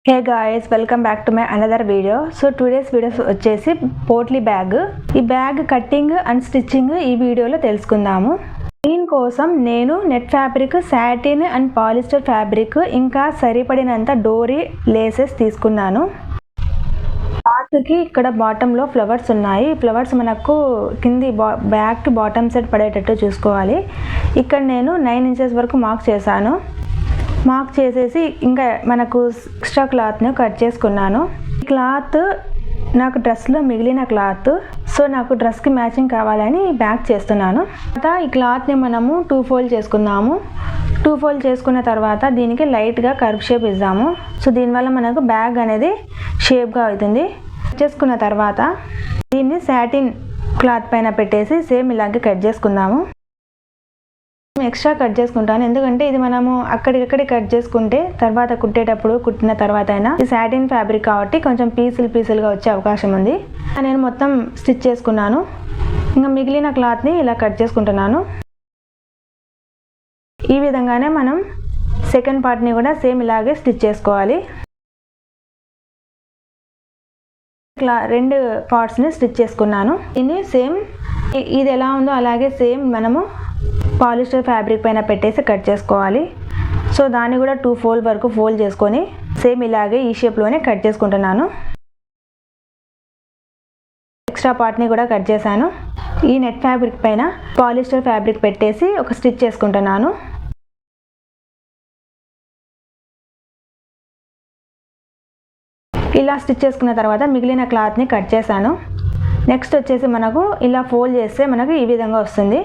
Hey guys, welcome back to my another video. So today's videos వచ్చేసి potli bag. ఈ bag cutting and stitching ఈ వీడియోలో తెలుసుకుందాము. దీనికోసం నేను net fabric, satin and polyester fabric, ఇంకా సరిపడినంత డోరీ లేసెస్ తీసుకున్నాను. క్లాత్కి ఇక్కడ బాటంలో ఫ్లవర్స్ ఉన్నాయి. ఫ్లవర్స్ మనకు కింది బ్యాగ్కి బాటమ్ సైడ్ పడేటట్టు చూసుకోవాలి. ఇక్కడ నేను 9 ఇంచెస్ వరకు మార్క్ చేశాను. మార్క్ చేసేసి ఇంకా మనకు ఎక్స్ట్రా క్లాత్ని కట్ చేసుకున్నాను. ఈ క్లాత్ నాకు డ్రెస్లో మిగిలిన క్లాత్, సో నాకు డ్రెస్కి మ్యాచింగ్ కావాలని బ్యాగ్ చేస్తున్నాను. తర్వాత ఈ క్లాత్ని మనము 2 ఫోల్డ్ చేసుకుందాము. 2 ఫోల్డ్ చేసుకున్న తర్వాత దీనికి లైట్గా కర్వ్ షేప్ ఇద్దాము. సో దీనివల్ల మనకు బ్యాగ్ అనేది షేప్గా అవుతుంది. చేసుకున్న తర్వాత దీన్ని సాటిన్ క్లాత్ పైన పెట్టేసి సేమ్ ఇలాగే కట్ చేసుకుందాము. ఎక్స్ట్రా కట్ చేసుకుంటాను, ఎందుకంటే ఇది మనము అక్కడికక్కడి కట్ చేసుకుంటే తర్వాత కుట్టేటప్పుడు కుట్టిన తర్వాత అయినా ఈ సాటిన్ ఫ్యాబ్రిక్ కాబట్టి కొంచెం పీసులుగా వచ్చే అవకాశం ఉంది. నేను మొత్తం స్టిచ్ చేసుకున్నాను. ఇంకా మిగిలిన క్లాత్ని ఇలా కట్ చేసుకుంటున్నాను. ఈ విధంగానే మనం సెకండ్ పార్ట్ని కూడా సేమ్ ఇలాగే స్టిచ్ చేసుకోవాలి. రెండు పార్ట్స్ని స్టిచ్ చేసుకున్నాను. ఇది ఎలా ఉందో అలాగే సేమ్ మనము పాలిస్టర్ ఫ్యాబ్రిక్ పైన పెట్టేసి కట్ చేసుకోవాలి. సో దాన్ని కూడా 2 ఫోల్డ్ వరకు ఫోల్డ్ చేసుకొని సేమ్ ఇలాగే ఈ షేప్లోనే కట్ చేసుకుంటున్నాను. ఎక్స్ట్రా పార్ట్ని కూడా కట్ చేశాను. ఈ నెట్ ఫ్యాబ్రిక్ పైన పాలిస్టర్ ఫ్యాబ్రిక్ పెట్టేసి ఒక స్టిచ్ చేసుకుంటున్నాను. ఇలా స్టిచ్ చేసుకున్న తర్వాత మిగిలిన క్లాత్ని కట్ చేశాను. నెక్స్ట్ వచ్చేసి మనకు ఇలా ఫోల్డ్ చేస్తే మనకు ఈ విధంగా వస్తుంది.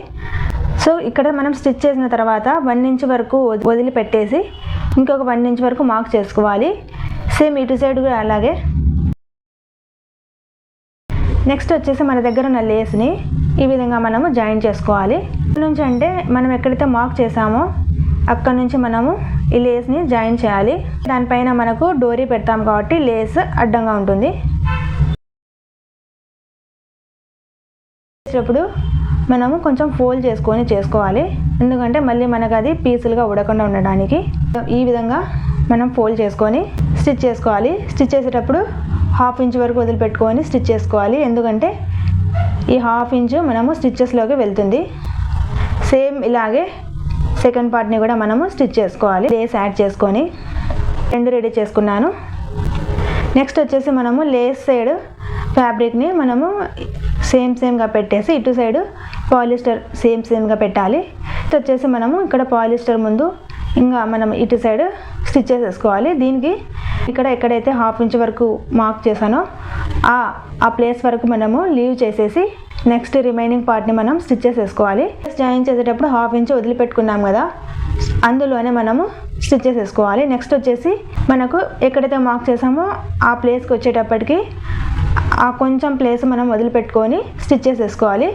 సో ఇక్కడ మనం స్టిచ్ చేసిన తర్వాత 1 ఇంచ్ వరకు వదిలిపెట్టేసి ఇంకొక 1 ఇంచ్ వరకు మార్క్ చేసుకోవాలి. సేమ్ ఇటు సైడ్ కూడా అలాగే. నెక్స్ట్ వచ్చేసి మన దగ్గర ఉన్న లేస్ని ఈ విధంగా మనము జాయిన్ చేసుకోవాలి. నుంచి అంటే మనం ఎక్కడైతే మార్క్ చేసామో అక్కడ నుంచి మనము ఈ లేస్ని జాయిన్ చేయాలి. దానిపైన మనకు డోరీ పెడతాం కాబట్టి లేస్ అడ్డంగా ఉంటుంది. చేసేటప్పుడు మనము కొంచెం ఫోల్డ్ చేసుకొని చేసుకోవాలి, ఎందుకంటే మళ్ళీ మనకు అది పీసులుగా ఉడకుండా ఉండడానికి. ఈ విధంగా మనం ఫోల్డ్ చేసుకొని స్టిచ్ చేసుకోవాలి. స్టిచ్ చేసేటప్పుడు 1/2 ఇంచ్ వరకు వదిలిపెట్టుకొని స్టిచ్ చేసుకోవాలి, ఎందుకంటే ఈ 1/2 ఇంచ్ మనము స్టిచ్చెస్లోకి వెళ్తుంది. సేమ్ ఇలాగే సెకండ్ పార్ట్ని కూడా మనము స్టిచ్ చేసుకోవాలి. లేస్ యాడ్ చేసుకొని రెండు రెడీ చేసుకున్నాను. నెక్స్ట్ వచ్చేసి మనము లేస్ సైడ్ ఫ్యాబ్రిక్ని మనము సేమ్గా పెట్టేసి ఇటు సైడ్ పాలిస్టర్ సేమ్గా పెట్టాలి. ఇది వచ్చేసి మనము ఇక్కడ పాలిస్టర్ ముందు ఇంకా మనం ఇటు సైడ్ స్టిచ్ చేసేసుకోవాలి. దీనికి ఇక్కడ ఎక్కడైతే 1/2 ఇంచ్ వరకు మార్క్ చేశానో ఆ ప్లేస్ వరకు మనము లీవ్ చేసేసి నెక్స్ట్ రిమైనింగ్ పార్ట్ని మనం స్టిచ్ చేసేసుకోవాలి. జాయిన్ చేసేటప్పుడు 1/2 ఇంచ్ వదిలిపెట్టుకున్నాం కదా, అందులోనే మనము స్టిచ్ చేసేసుకోవాలి. నెక్స్ట్ వచ్చేసి మనకు ఎక్కడైతే మార్క్ చేసామో ఆ ప్లేస్కి వచ్చేటప్పటికి ఆ కొంచెం ప్లేస్ మనం వదిలిపెట్టుకొని స్టిచ్ చేసేసుకోవాలి.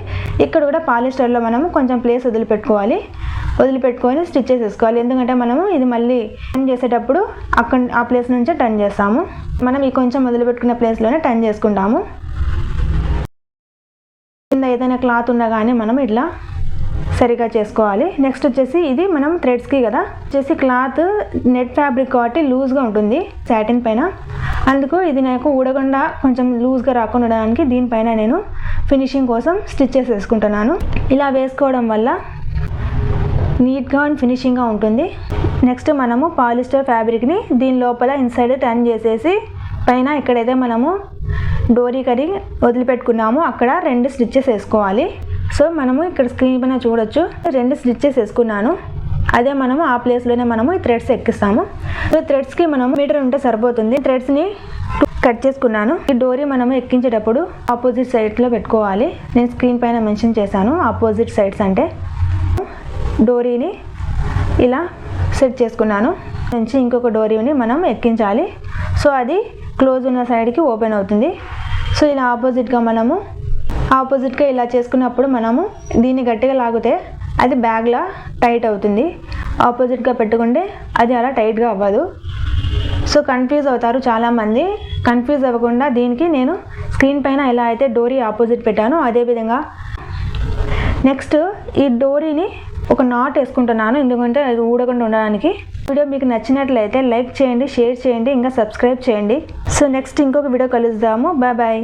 ఇక్కడ కూడా పాలిస్టర్లో మనము కొంచెం ప్లేస్ వదిలిపెట్టుకొని స్టిచ్ చేసేసుకోవాలి, ఎందుకంటే మనము ఇది మళ్ళీ టర్న్ చేసేటప్పుడు ఆ ప్లేస్ నుంచే టర్న్ చేస్తాము. మనం ఈ కొంచెం వదిలిపెట్టుకున్న ప్లేస్లోనే టర్న్ చేసుకుంటాము. కింద ఏదైనా క్లాత్ ఉన్నా కానీ మనం ఇట్లా సరిగా చేసుకోవాలి. నెక్స్ట్ వచ్చేసి ఇది మనం థ్రెడ్స్కి కదా వచ్చేసి క్లాత్ నెట్ ఫ్యాబ్రిక్ కాబట్టి లూజ్గా ఉంటుంది సాటిన్ పైన, అందుకు ఇది నాకు ఊడకుండా కొంచెం లూజ్గా రాకుండా ఉండడానికి దీనిపైన నేను ఫినిషింగ్ కోసం స్టిచ్ చేసేసుకుంటున్నాను. ఇలా వేసుకోవడం వల్ల నీట్గా అండ్ ఫినిషింగ్గా ఉంటుంది. నెక్స్ట్ మనము పాలిస్టర్ ఫ్యాబ్రిక్ని దీని లోపల ఇన్సైడ్ టర్న్ చేసేసి పైన ఎక్కడైతే మనము డోరీ కరి వదిలిపెట్టుకున్నామో అక్కడ 2 స్టిచ్చెస్ వేసుకోవాలి. సో మనము ఇక్కడ స్క్రీన్ పైన చూడొచ్చు 2 స్టిచ్చెస్ వేసుకున్నాను. అదే మనము ఆ ప్లేస్లోనే మనము ఈ థ్రెడ్స్ ఎక్కిస్తాము. సో థ్రెడ్స్కి మనము మీటర్ ఉంటే సరిపోతుంది. థ్రెడ్స్ని కట్ చేసుకున్నాను. ఈ డోరీ మనము ఎక్కించేటప్పుడు ఆపోజిట్ సైడ్లో పెట్టుకోవాలి. నేను స్క్రీన్ పైన మెన్షన్ చేశాను ఆపోజిట్ సైడ్స్ అంటే. డోరీని ఇలా సెట్ చేసుకున్నాను. నుంచి ఇంకొక డోరీని మనం ఎక్కించాలి. సో అది క్లోజ్ ఉన్న సైడ్కి ఓపెన్ అవుతుంది. సో ఇలా ఆపోజిట్గా ఇలా చేసుకున్నప్పుడు మనము దీన్ని గట్టిగా లాగితే అది బ్యాగ్లా టైట్ అవుతుంది. ఆపోజిట్గా పెట్టుకుంటే అది అలా టైట్గా అవ్వదు. సో కన్ఫ్యూజ్ అవుతారు చాలామంది. కన్ఫ్యూజ్ అవ్వకుండా దీనికి నేను స్క్రీన్ పైన ఎలా అయితే డోరీ ఆపోజిట్ పెట్టానో అదేవిధంగా నెక్స్ట్ ఈ డోరీని ఒక నాట్ వేసుకుంటున్నాను, ఎందుకంటే అది ఊడకుండా ఉండడానికి. వీడియో మీకు నచ్చినట్లయితే లైక్ చేయండి, షేర్ చేయండి, ఇంకా సబ్స్క్రైబ్ చేయండి. సో నెక్స్ట్ ఇంకొక వీడియో కలుద్దాము. Bye bye.